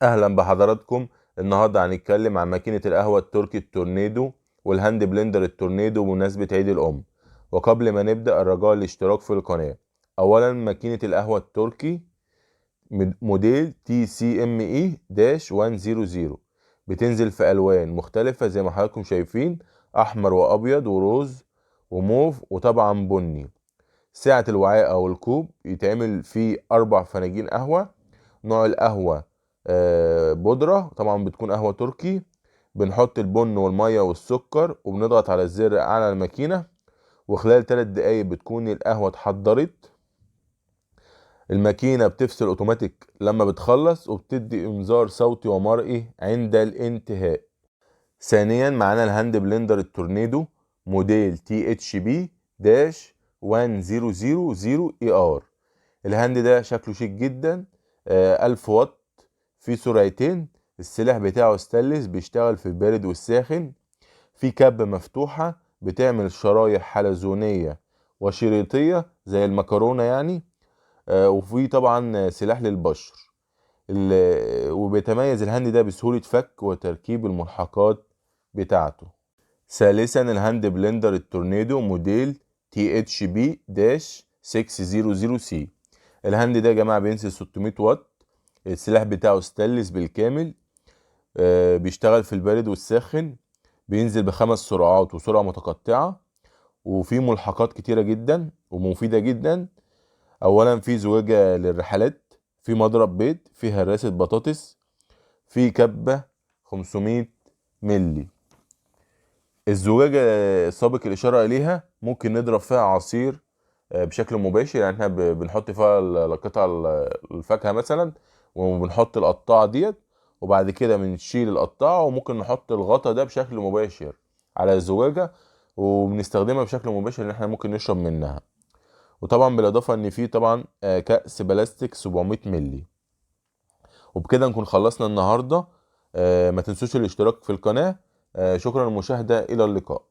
اهلا بحضراتكم. النهارده هنتكلم عن ماكينه القهوه التركي التورنيدو والهاند بلندر التورنيدو بمناسبه عيد الام. وقبل ما نبدا الرجاء الاشتراك في القناه. اولا ماكينه القهوه التركي موديل تي سي ام اي داش 100 بتنزل في الوان مختلفه زي ما حضراتكم شايفين: احمر وابيض وروز وموف وطبعا بني. سعه الوعاء او الكوب يتعمل فيه 4 فناجين قهوه. نوع القهوة بودرة، طبعا بتكون قهوة تركي. بنحط البن والمية والسكر وبنضغط على الزر على الماكينة، وخلال 3 دقايق بتكون القهوة اتحضرت. الماكينة بتفصل اوتوماتيك لما بتخلص، وبتدي انذار صوتي ومرئي عند الانتهاء. ثانيا معانا الهاند بلندر التورنيدو موديل تي اتش بي داش 1000 اي ار. الهاند ده شكله شيك جدا. 1000 واط، في سرعتين. السلاح بتاعه ستانلس بيشتغل في البارد والساخن. في كب مفتوحة بتعمل شرايح حلزونية وشريطية زي المكرونة يعني. وفي طبعا سلاح للبشر. وبيتميز الهاند ده بسهولة فك وتركيب الملحقات بتاعته. ثالثا الهاند بلندر التورنيدو موديل تي اتش بي داش 600 سي. الهاند ده يا جماعة بينزل 600 واط. السلاح بتاعه ستانلس بالكامل. بيشتغل في البارد والساخن. بينزل ب5 سرعات وسرعة متقطعة. وفي ملحقات كتيرة جدا ومفيدة جدا. أولا في زجاجة للرحلات، في مضرب بيض، في هراسة بطاطس، في كبة 500 ملي. الزجاجة سابق الإشارة إليها ممكن نضرب فيها عصير بشكل مباشر، يعني احنا بنحط فيها القطع الفاكهة مثلا، وبنحط القطاعة ديت، وبعد كده بنشيل القطاعة وممكن نحط الغطا ده بشكل مباشر على الزجاجة، وبنستخدمها بشكل مباشر ان احنا ممكن نشرب منها. وطبعا بالاضافة ان في طبعا كأس بلاستيك 700 ملي. وبكده نكون خلصنا النهاردة. ما تنسوش الاشتراك في القناة. شكرا للمشاهدة، الى اللقاء.